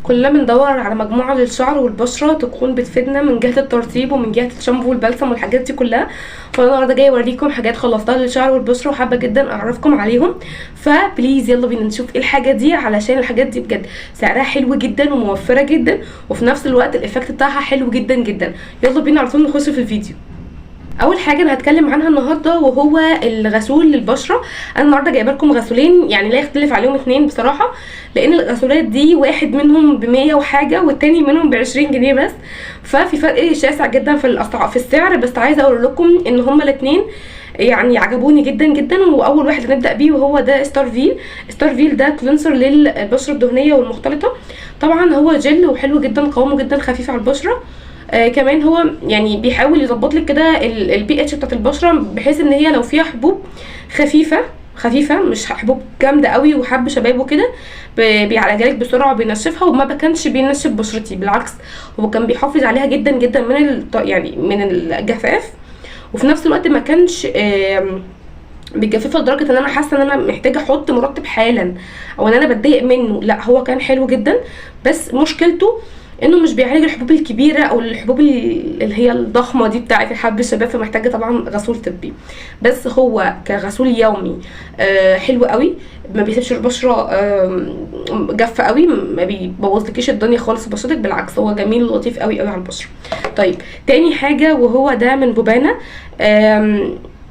كلنا بندور على مجموعه للشعر والبشره تكون بتفيدنا من جهه الترطيب ومن جهه الشامبو والبلسم والحاجات دي كلها. فانا النهارده جايه اوريكم حاجات خلصتها للشعر والبشره وحابه جدا اعرفكم عليهم. فبليز يلا بينا نشوف ايه الحاجه دي، علشان الحاجات دي بجد سعرها حلو جدا وموفره جدا، وفي نفس الوقت الايفكت بتاعها حلو جدا جدا. يلا بينا على طول نخش في الفيديو. اول حاجه انا هتكلم عنها النهارده وهو الغسول للبشره. انا النهارده جايبه لكم غسولين يعني لا يختلف عليهم اتنين بصراحه، لان الغسولات دي واحد منهم ب100 وحاجه والتاني منهم ب20 جنيه بس، ففي فرق شاسع جدا في السعر. بس عايزه اقول لكم ان هما الاتنين يعني عجبوني جدا جدا. واول واحد هنبدا بيه وهو ده ستار فيل ده كلينسر للبشره الدهنيه والمختلطه. طبعا هو جل وحلو جدا، قوامه جدا خفيف على البشره. كمان هو يعني بيحاول يظبط لك كده البي اتش بتاعت البشره، بحيث ان هي لو فيها حبوب خفيفه مش حبوب جامده قوي وحب شباب وكده، بيعالجها لك بسرعه وبينشفها. وما كانش بينشف بشرتي، بالعكس هو كان بيحافظ عليها جدا جدا من الجفاف، وفي نفس الوقت ما كانش بيجففها لدرجه ان انا حاسه ان انا محتاجه احط مرطب حالا او ان انا بتضايق منه. لا هو كان حلو جدا، بس مشكلته انه مش بيعالج الحبوب الكبيره او الحبوب اللي هي الضخمه دي بتاعه الحب الشباب، فمحتاجه طبعا غسول طبي. بس هو كغسول يومي حلو قوي، ما بيسيبش البشره جافه قوي، ما بيبوظلكيش الدنيا خالص في بشرتك، بالعكس هو جميل ولطيف قوي قوي على البشره. طيب تاني حاجه وهو ده من بوبانا،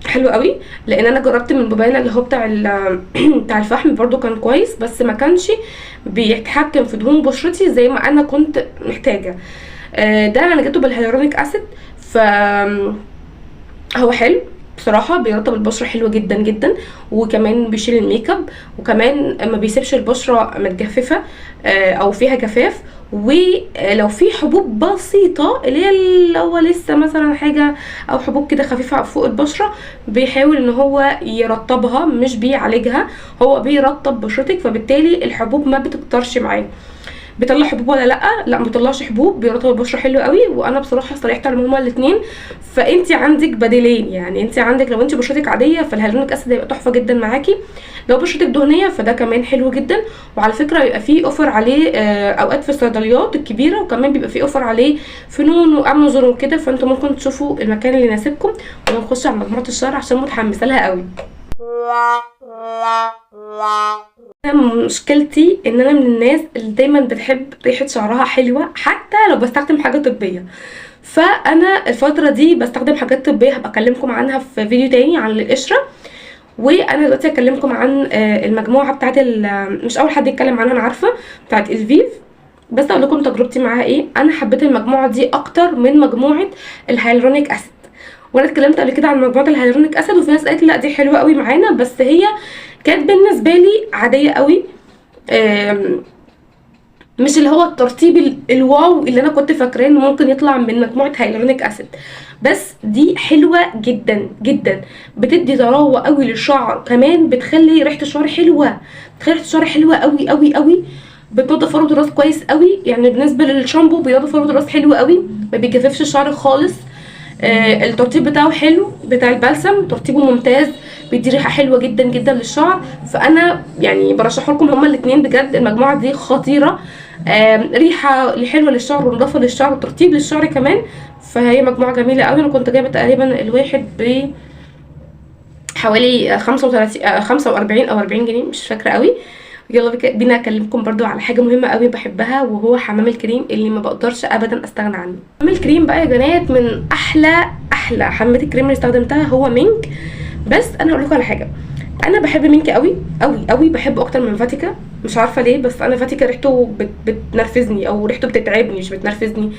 حلو قوي، لان انا جربت من بوبانا اللي هو بتاع الفحم برضو كان كويس، بس ما كانش بيتحكم في دهون بشرتي زي ما انا كنت محتاجه. ده انا جبته بالهيالورونيك اسيد، ف هو حلو بصراحه، بيرطب البشره حلو جدا جدا، وكمان بيشيل الميك اب، وكمان ما بيسيبش البشره متجففه او فيها جفاف. ولو في حبوب بسيطه اللي هي هو لسه مثلا حاجه او حبوب كده خفيفه فوق البشره، بيحاول ان هو يرطبها مش بيعالجها، هو بيرطب بشرتك، فبالتالي الحبوب ما بتكترش معاه. بيطلع حبوب ولا لا ما بيطلعش حبوب، بيرطب البشره حلو قوي. وانا بصراحه استريحت على هما الاثنين. فانت عندك بديلين، يعني انت عندك لو انت بشرتك عاديه فالهيالورونيك اسيد هيبقى تحفه جدا معاكي، لو بشرتك دهنيه فده كمان حلو جدا. وعلى فكره بيبقى فيه اوفر عليه اوقات في الصيدليات الكبيره، وكمان بيبقى فيه اوفر عليه في نون وامازون وكده، فانتوا ممكن تشوفوا المكان اللي يناسبكم. ونخش على مجموعه الشعر عشان متحمسه لها قوي. مشكلتي ان انا من الناس اللي دايما بتحب ريحه شعرها حلوه حتى لو بستخدم حاجه طبيه. فانا الفتره دي بستخدم حاجات طبيه، هبقى اكلمكم عنها في فيديو تاني عن القشره. وانا دلوقتي هكلمكم عن المجموعه بتاعت مش اول حد يتكلم عنها انا عارفه، بتاعت الفيف. بس اقول لكم تجربتي معاها ايه. انا حبيت المجموعه دي اكتر من مجموعه الهيالورونيك اسيد، وانا اتكلمت قبل كده عن مجموعه الهيالورونيك اسيد وفي ناس قالت لا دي حلوه قوي معانا، بس هي كانت بالنسبه لي عاديه قوي، مش اللي هو الترطيب الواو اللي انا كنت فاكراه انه ممكن يطلع من مجموعه هيالورونيك اسيد. بس دي حلوه جدا جدا، بتدي طراوه قوي للشعر، كمان بتخلي ريحه الشعر حلوه، بتخلي ريحه الشعر حلوه قوي قوي قوي، بتنضف فروه الراس كويس قوي. يعني بالنسبه للشامبو بينضف فروه الراس حلو قوي، ما بيجففش الشعر خالص. الترطيب بتاعه حلو، بتاع البلسم ترطيبه ممتاز، بيدي ريحه حلوه جدا جدا للشعر. فانا يعني برشح لكم هما الاثنين بجد، المجموعه دي خطيره، ريحه حلوه للشعر ونظافه للشعر وترطيب للشعر كمان. فهي مجموعه جميله قوي. انا كنت جايبه تقريبا الواحد ب حوالي 45 او 40 جنيه مش فاكره قوي. يلا بينا اكلمكم برضو على حاجه مهمه قوي بحبها، وهو حمام الكريم اللي ما بقدرش ابدا استغنى عنه. حمام الكريم بقى يا بنات من احلى حمامات الكريم اللي استخدمتها هو مينك. بس انا هقول لكم على حاجه، انا بحب مينك قوي قوي قوي، بحبه اكتر من فاتيكا، مش عارفه ليه، بس انا فاتيكا ريحته بتنرفزني او ريحته بتتعبني مش بتنرفزني.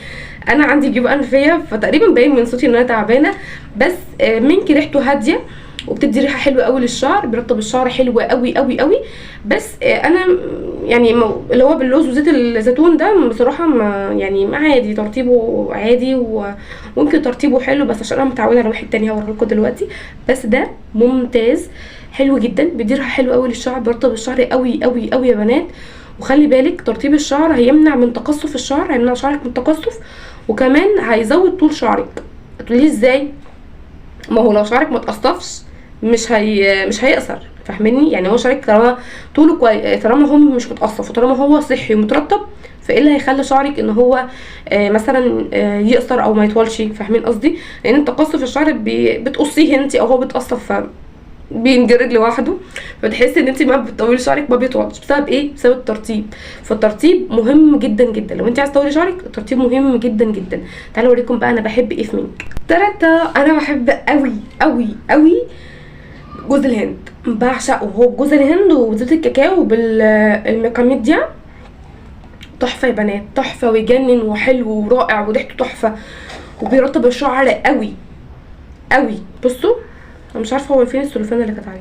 انا عندي جيوب انفيه فتقريبا باين من صوتي ان انا تعبانه. بس مينك ريحته هاديه وبتدي ريحه حلوه قوي للشعر، بيرطب الشعر حلو قوي قوي قوي. بس انا يعني اللي هو باللوز وزيت الزيتون ده بصراحه ما يعني عادي، ترطيبه عادي وممكن ترطيبه حلو، بس عشان انا متعوده على واحد تاني هوريه لكم دلوقتي. بس ده ممتاز حلو جدا، بيدي ريحه حلوه قوي للشعر، بيرطب الشعر قوي قوي قوي يا بنات. وخلي بالك ترطيب الشعر هيمنع من تقصف الشعر، هيمنع شعرك من التقصف، وكمان هيزود طول شعرك. هتقولي ازاي؟ ما هو لو شعرك ما تقصفش مش هيقصر، فاهميني؟ يعني هو شعرك طالما طوله كويس، طالما هو مش متقصف وطالما هو صحي ومترطب، فايه اللي هيخلي شعرك ان هو مثلا يقصر او ما يطولش؟ فاهمين قصدي؟ لان التقصف الشعر بتقصيه انت او هو بيتقصف بينجرد لوحده، فتحسي ان انت ما بتطولي شعرك ما بيطولش. بسبب ايه؟ بسبب الترطيب. فالترطيب مهم جدا جدا، لو انت عايزه تطولي شعرك الترطيب مهم جدا جدا. تعالوا اوريكم بقى انا بحب ايه في مينك. انا بحب قوي قوي قوي جوز الهند، بعشقه. هو جوز الهند وزيت الكاكاو بالميكاميديا، تحفه يا بنات، تحفه ويجنن وحلو ورائع وريحته تحفه وبيرطب الشعر قوي قوي. بصوا انا مش عارفه هو فين السلوفان اللي كانت عليه،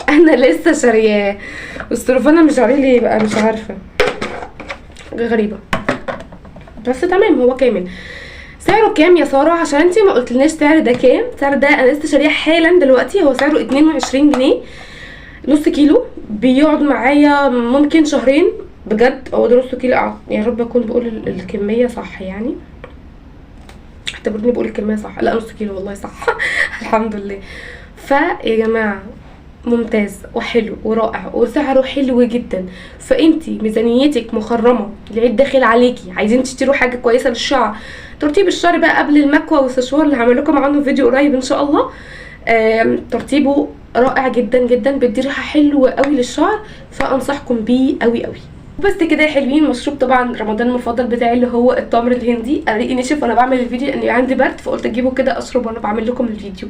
انا لسه شارياه والسلوفان مش عليه ليه بقى؟ مش عارفه، حاجه غريبه. بس تمام، هو كامل. سعره كام يا ساره؟ عشان انتي ما قلتلناش سعر ده كام. سعر ده انا لسه شاريه حالا دلوقتي، هو سعره 22 جنيه نص كيلو، بيقعد معايا ممكن شهرين بجد. هو ده نص كيلو، يا رب اكون بقول الكميه صح يعني، اعتبروني بقول الكميه صح. لا نص كيلو والله صح الحمد لله. فيا جماعه ممتاز وحلو ورائع وسعره حلو جدا. فانتي ميزانيتك مخرمه، العيد داخل عليكي، عايزين تشتروا حاجه كويسه للشعر، ترطيب الشعر بقى قبل المكوى والسشوار اللي هعمل لكم عنه فيديو قريب ان شاء الله. ترطيبه رائع جدا جدا، بيدي ريحه حلوه قوي للشعر، فانصحكم بيه قوي قوي. بس كده يا حلوين. مشروب طبعا رمضان المفضل بتاعي اللي هو التمر الهندي. انا ريقي نشف وانا بعمل الفيديو لاني عندي برد، فقلت اجيبه كده اشرب وانا بعمل لكم الفيديو.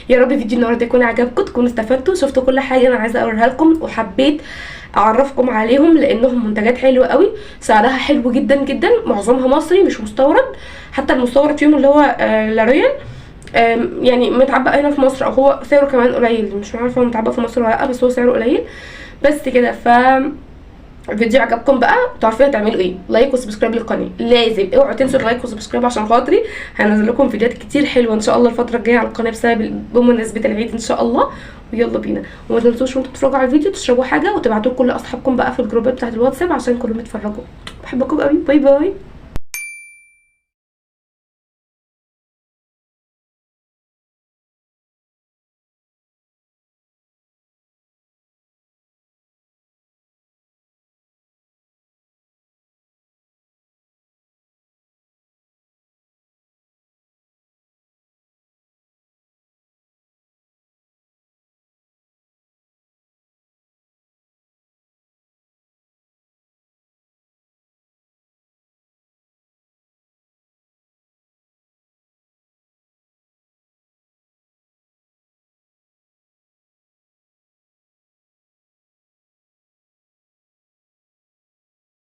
يا رب فيديو النهارده يكون عجبكم، تكونوا استفدتوا، شفتوا كل حاجه انا عايزه اوريها لكم، وحبيت اعرفكم عليهم لانهم منتجات حلوه قوي، سعرها حلو جدا جدا، معظمها مصري مش مستورد. حتى المستورد فيهم اللي هو لاريال يعني متعبق هنا في مصر، او هو سعره كمان قليل، مش عارفه هو متعبق في مصر ولا لا، بس هو سعره قليل. بس كده. الفيديو عجبكم بقى، تعرفوا هتعملوا ايه؟ لايك وسبسكرايب للقناه، لازم اوعوا تنسوا اللايك وسبسكرايب عشان خاطري هنزل لكم فيديوهات كتير حلوه ان شاء الله الفتره الجايه على القناه بمناسبه العيد ان شاء الله. ويلا بينا، وما تنسوش وانتوا بتتفرجوا على الفيديو تشربوا حاجه وتبعتوه لكل اصحابكم بقى في الجروبات بتاعت الواتساب عشان كلهم يتفرجوا. بحبكم قوي، باي باي.